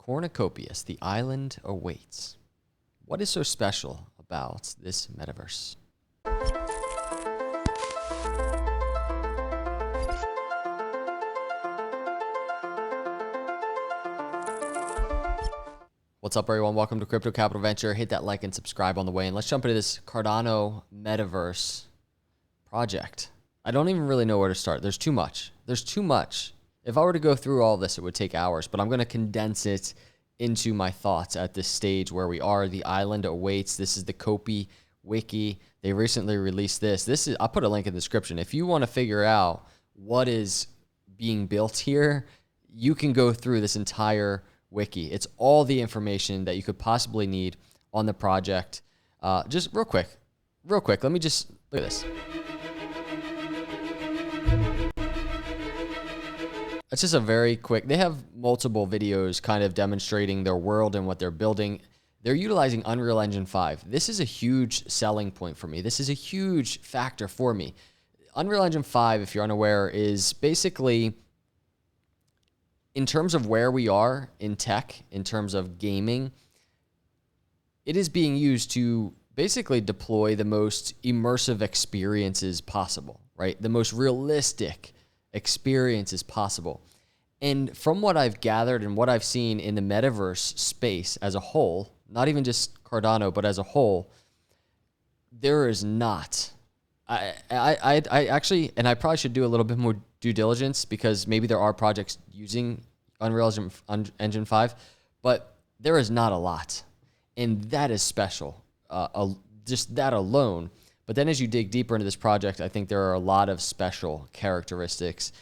Cornucopias, the island awaits. What is so special about this metaverse? What's up, everyone? Welcome to Crypto Capital Venture. Hit that like and subscribe on the way, and let's jump into this Cardano Metaverse project. I don't even really know where to start. There's too much. There's too much. If I were to go through all this, it would take hours, but I'm going to condense it into my thoughts at this stage where we are. The island awaits. This is the Copy Wiki. They recently released this. I'll put a link in the description. If you want to figure out what is being built here, you can go through this entire wiki. It's all the information that you could possibly need on the project. Just real quick, let me just look at this. It's just a very quick, they have multiple videos kind of demonstrating their world and what they're building. They're utilizing Unreal Engine 5. This is a huge selling point for me. This is a huge factor for me. Unreal Engine 5, if you're unaware, is basically, in terms of where we are in tech, in terms of gaming, it is being used to basically deploy the most immersive experiences possible, right? The most realistic experiences possible. And from what I've gathered and what I've seen in the metaverse space as a whole, not even just Cardano, but as a whole, there is not. I actually, and I probably should do a little bit more due diligence because maybe there are projects using Unreal Engine 5, but there is not a lot. And that is special, just that alone. But then as you dig deeper into this project, I think there are a lot of special characteristics.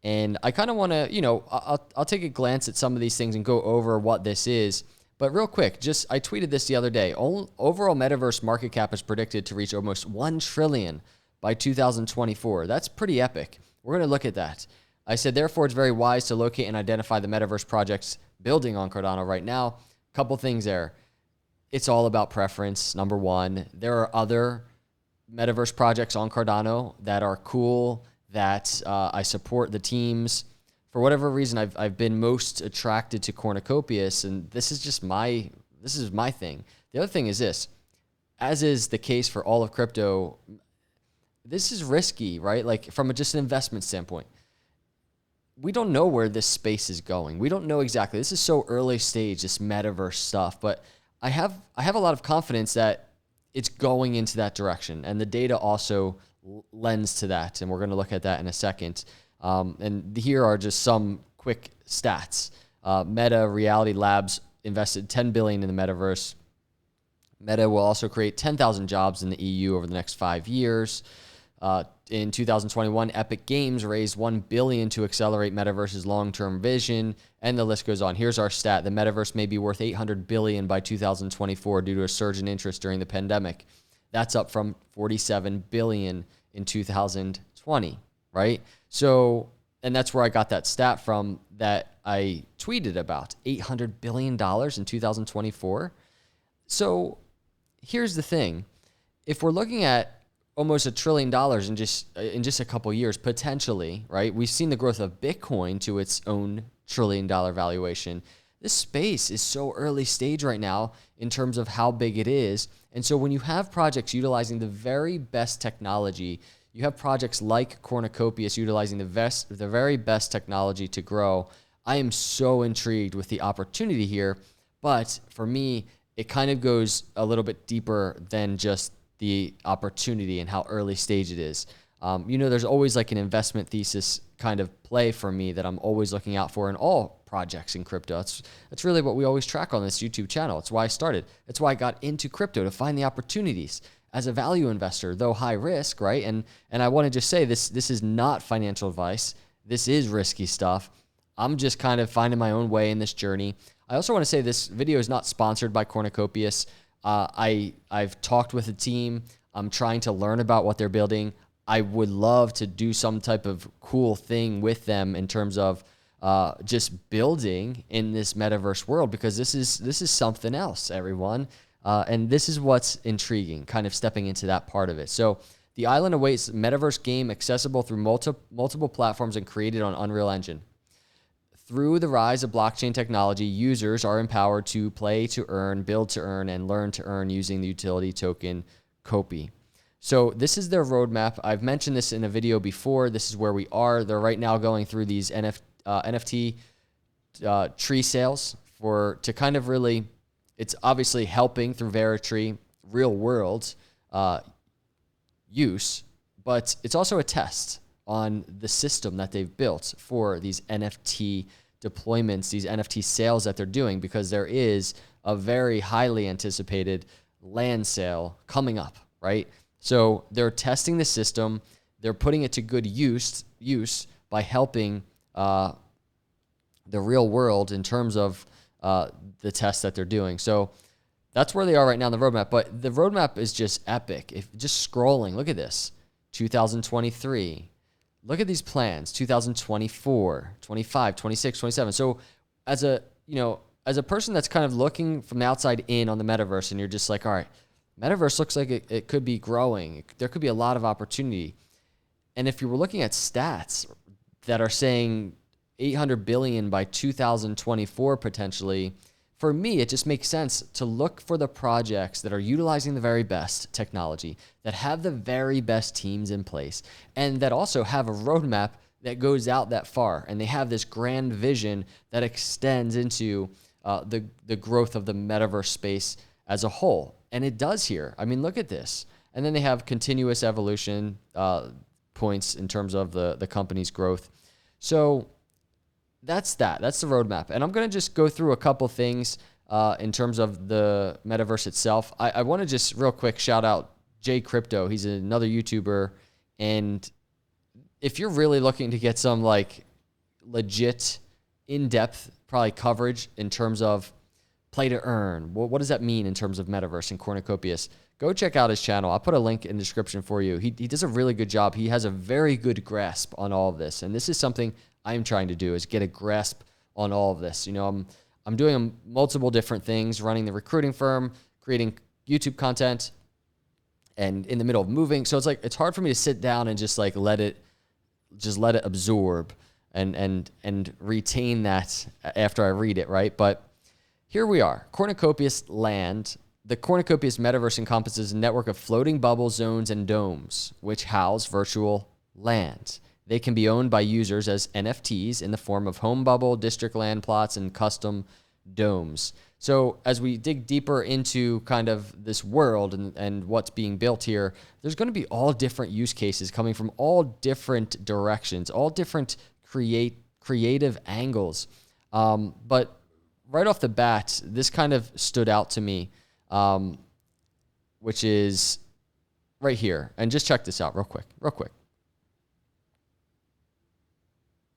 And I kind of want to, I'll take a glance at some of these things and go over what this is. But real quick, I tweeted this the other day. Overall metaverse market cap is predicted to reach almost $1 trillion by 2024. That's pretty epic. We're going to look at that. I said, therefore, it's very wise to locate and identify the metaverse projects building on Cardano right now. Couple things there. It's all about preference, number one. There are other metaverse projects on Cardano that are cool, that I support the teams. For whatever reason, I've been most attracted to Cornucopias, and this is my thing. The other thing is this, as is the case for all of crypto, this is risky, right? Like from just an investment standpoint. We don't know where this space is going. We don't know exactly. This is so early stage, this metaverse stuff, but I have a lot of confidence that it's going into that direction, and the data also lends to that, and we're going to look at that in a second. And here are just some quick stats. Meta Reality Labs invested $10 billion in the metaverse. Meta will also create 10,000 jobs in the EU over the next 5 years. In 2021, Epic Games raised $1 billion to accelerate Metaverse's long-term vision, and the list goes on. Here's our stat. The Metaverse may be worth $800 billion by 2024 due to a surge in interest during the pandemic. That's up from $47 billion in 2020, right? So, and that's where I got that stat from that I tweeted about, $800 billion in 2024. So here's the thing. If we're looking at almost $1 trillion in just a couple years, potentially, right? We've seen the growth of Bitcoin to its own $1 trillion valuation. This space is so early stage right now in terms of how big it is. And so when you have projects utilizing the very best technology, you have projects like Cornucopias utilizing the very best technology to grow. I am so intrigued with the opportunity here, but for me, it kind of goes a little bit deeper than just the opportunity and how early stage it is. There's always like an investment thesis kind of play for me that I'm always looking out for in all projects in crypto. That's really what we always track on this YouTube channel. It's why I started. It's why I got into crypto, to find the opportunities as a value investor, though high risk, right? And I want to just say this is not financial advice. This is risky stuff. I'm just kind of finding my own way in this journey. I also want to say this video is not sponsored by Cornucopias. I've talked with the team. I'm trying to learn about what they're building. I would love to do some type of cool thing with them in terms of just building in this metaverse world, because this is something else, everyone. And this is what's intriguing, kind of stepping into that part of it. So the island awaits metaverse game accessible through multiple platforms and created on Unreal Engine. Through the rise of blockchain technology, users are empowered to play to earn, build to earn, and learn to earn using the utility token COPI. So this is their roadmap. I've mentioned this in a video before. This is where we are. They're right now going through these NFT tree sales to kind of really, it's obviously helping through Veritree real world use, but it's also a test on the system that they've built for these NFT deployments, these NFT sales that they're doing, because there is a very highly anticipated land sale coming up, right? So they're testing the system. They're putting it to good use by helping the real world in terms of the tests that they're doing. So that's where they are right now in the roadmap. But the roadmap is just epic. If just scrolling, look at this. 2023. Look at these plans. 2024, 25, 26, 27. So as a person that's kind of looking from the outside in on the metaverse, and you're just like, all right, metaverse looks like it could be growing. There could be a lot of opportunity. And if you were looking at stats that are saying 800 billion by 2024 potentially, for me, it just makes sense to look for the projects that are utilizing the very best technology, that have the very best teams in place, and that also have a roadmap that goes out that far. And they have this grand vision that extends into the growth of the metaverse space as a whole. And it does here. I mean, look at this. And then they have continuous evolution points in terms of the company's growth. So that's that. That's the roadmap. And I'm going to just go through a couple things in terms of the metaverse itself. I want to just real quick shout out Jay Crypto. He's another YouTuber. And if you're really looking to get some like legit, in-depth probably coverage in terms of play to earn, what does that mean in terms of metaverse and Cornucopias, go check out his channel. I'll put a link in the description for you. He does a really good job. He has a very good grasp on all of this. And this is something I'm trying to do, is get a grasp on all of this. You know, I'm doing multiple different things, running the recruiting firm, creating YouTube content, and in the middle of moving. So it's like, it's hard for me to sit down and just like let it absorb and retain that after I read it, right? But here we are, Cornucopias land. The Cornucopias metaverse encompasses a network of floating bubble zones and domes, which house virtual land. They can be owned by users as NFTs in the form of home bubble, district land plots, and custom domes. So as we dig deeper into kind of this world and what's being built here, there's going to be all different use cases coming from all different directions, all different creative angles. But right off the bat, this kind of stood out to me, which is right here. And just check this out real quick.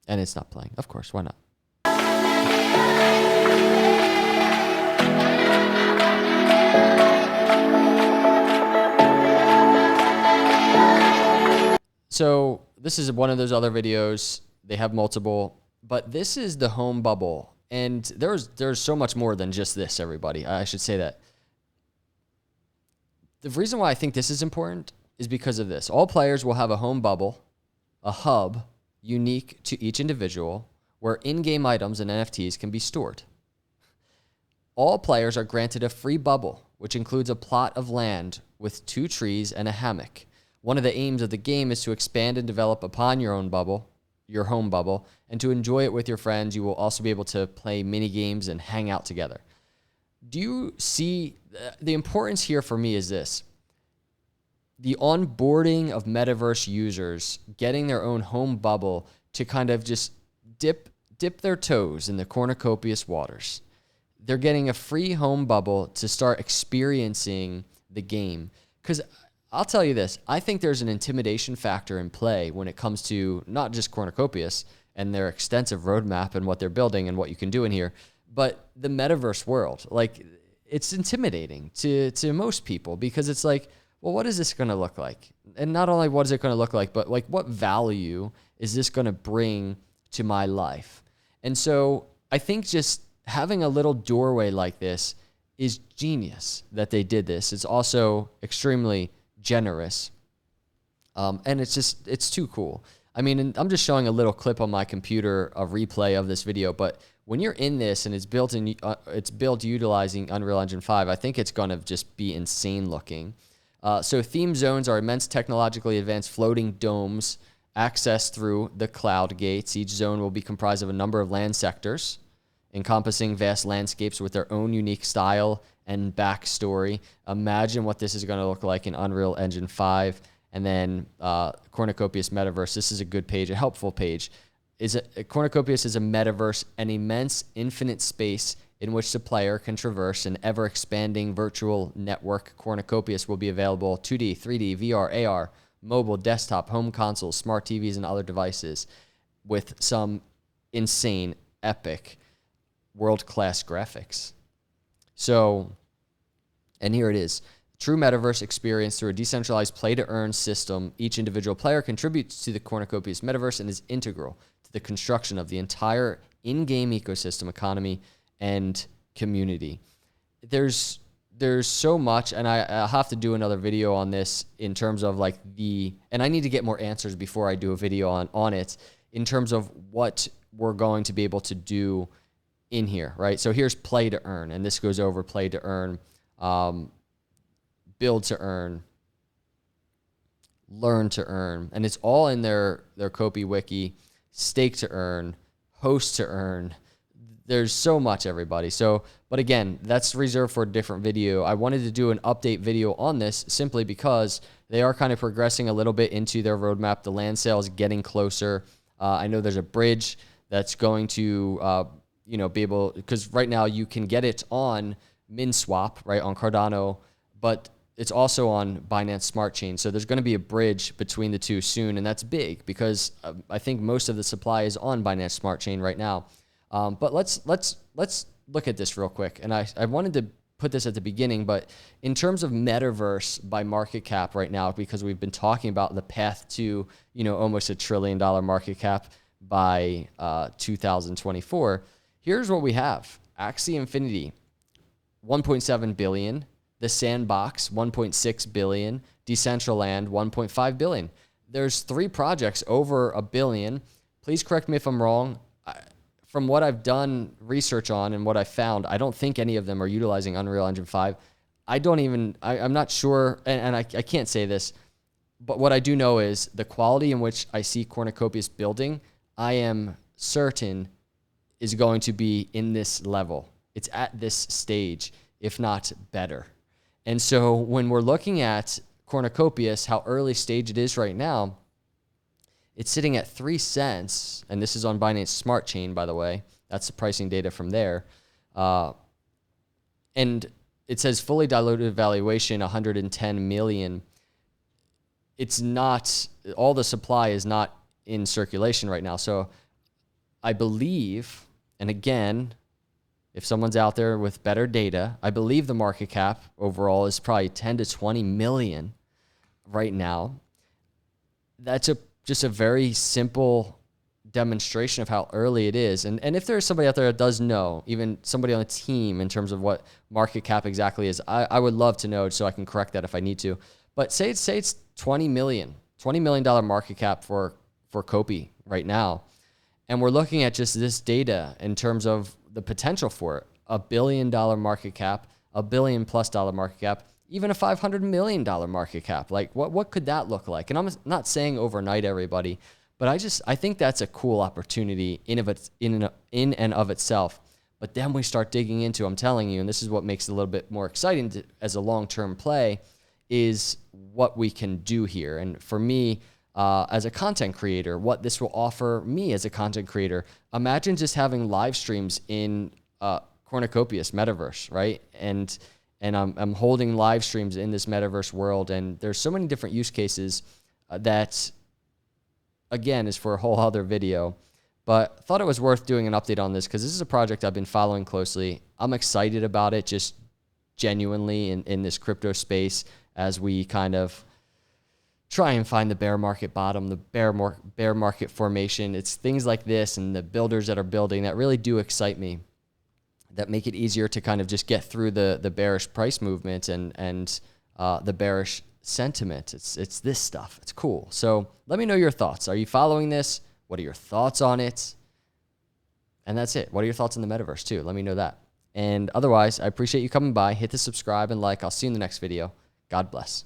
And it's not playing. Of course, why not? So this is one of those other videos. They have multiple, but this is the home bubble. And there's so much more than just this, everybody. I should say that. The reason why I think this is important is because of this. All players will have a home bubble, a hub, unique to each individual, where in-game items and NFTs can be stored. All players are granted a free bubble, which includes a plot of land with 2 trees and a hammock. One of the aims of the game is to expand and develop upon your own bubble, your home bubble, and to enjoy it with your friends. You will also be able to play mini games and hang out together. Do you see the importance here for me is this? The onboarding of metaverse users getting their own home bubble to kind of just dip their toes in the Cornucopias waters. They're getting a free home bubble to start experiencing the game. Because I'll tell you this, I think there's an intimidation factor in play when it comes to not just Cornucopias and their extensive roadmap and what they're building and what you can do in here, but the metaverse world. Like, it's intimidating to most people because it's like, well, what is this going to look like? And not only what is it going to look like, but like what value is this going to bring to my life? And so I think just having a little doorway like this is genius that they did this. It's also extremely generous. And it's too cool. I mean, and I'm just showing a little clip on my computer, a replay of this video, but when you're in this and it's built utilizing Unreal Engine 5, I think it's going to just be insane looking. So theme zones are immense technologically advanced floating domes accessed through the cloud gates. Each zone will be comprised of a number of land sectors, encompassing vast landscapes with their own unique style and backstory. Imagine what this is going to look like in Unreal Engine 5. And then Cornucopias Metaverse. This is a good page, a helpful page. Cornucopias is a metaverse, an immense infinite space in which the player can traverse an ever-expanding virtual network. Cornucopias will be available 2D, 3D, VR, AR, mobile, desktop, home consoles, smart TVs, and other devices with some insane, epic, world-class graphics. So, and here it is. True metaverse experience through a decentralized play-to-earn system. Each individual player contributes to the Cornucopias metaverse and is integral to the construction of the entire in-game ecosystem, economy, and community. There's so much, and I'll have to do another video on this in terms of like and I need to get more answers before I do a video on it in terms of what we're going to be able to do in here, right? So here's play to earn, and this goes over play to earn, build to earn, learn to earn, and it's all in their Copy wiki. Stake to earn, host to earn. There's so much, everybody. So, but again, that's reserved for a different video. I wanted to do an update video on this simply because they are kind of progressing a little bit into their roadmap. The land sale is getting closer. I know there's a bridge that's going to, be able, because right now you can get it on MinSwap, right, on Cardano, but it's also on Binance Smart Chain. So there's going to be a bridge between the two soon, and that's big because I think most of the supply is on Binance Smart Chain right now. But let's look at this real quick. And I wanted to put this at the beginning, but in terms of Metaverse by market cap right now, because we've been talking about the path to, almost $1 trillion market cap by 2024, here's what we have. Axie Infinity, 1.7 billion. The Sandbox, 1.6 billion. Decentraland, 1.5 billion. There's 3 projects over $1 billion. Please correct me if I'm wrong. From what I've done research on and what I found, I don't think any of them are utilizing Unreal Engine 5. I'm not sure, and I can't say this, but what I do know is the quality in which I see Cornucopias building, I am certain is going to be in this level. It's at this stage, if not better. And so when we're looking at Cornucopias, how early stage it is right now, it's sitting at 3 cents, and this is on Binance Smart Chain, by the way. That's the pricing data from there. And it says fully diluted valuation, 110 million. It's not, all the supply is not in circulation right now. So I believe, and again, if someone's out there with better data, I believe the market cap overall is probably 10 to 20 million right now. That's just a very simple demonstration of how early it is. And if there's somebody out there that does know, even somebody on the team in terms of what market cap exactly is, I would love to know so I can correct that if I need to. But say it's $20 million market cap for Copy right now. And we're looking at just this data in terms of the potential for it. $1 billion market cap, $1 billion+ market cap, even a $500 million market cap. Like what could that look like? And I'm not saying overnight, everybody, but I think that's a cool opportunity in and of itself. But then we start digging into, I'm telling you, and this is what makes it a little bit more exciting as a long-term play, is what we can do here. And for me, as a content creator, what this will offer me as a content creator, imagine just having live streams in Cornucopias Metaverse, right? And I'm holding live streams in this Metaverse world, and there's so many different use cases that, again, is for a whole other video. But thought it was worth doing an update on this because this is a project I've been following closely. I'm excited about it, just genuinely in this crypto space as we kind of try and find the bear market bottom, the bear market formation. It's things like this and the builders that are building that really do excite me, that make it easier to kind of just get through the bearish price movement and the bearish sentiment. It's this stuff. It's cool. So let me know your thoughts. Are you following this? What are your thoughts on it? And that's it. What are your thoughts on the metaverse too? Let me know that. And otherwise, I appreciate you coming by. Hit the subscribe and like. I'll see you in the next video. God bless.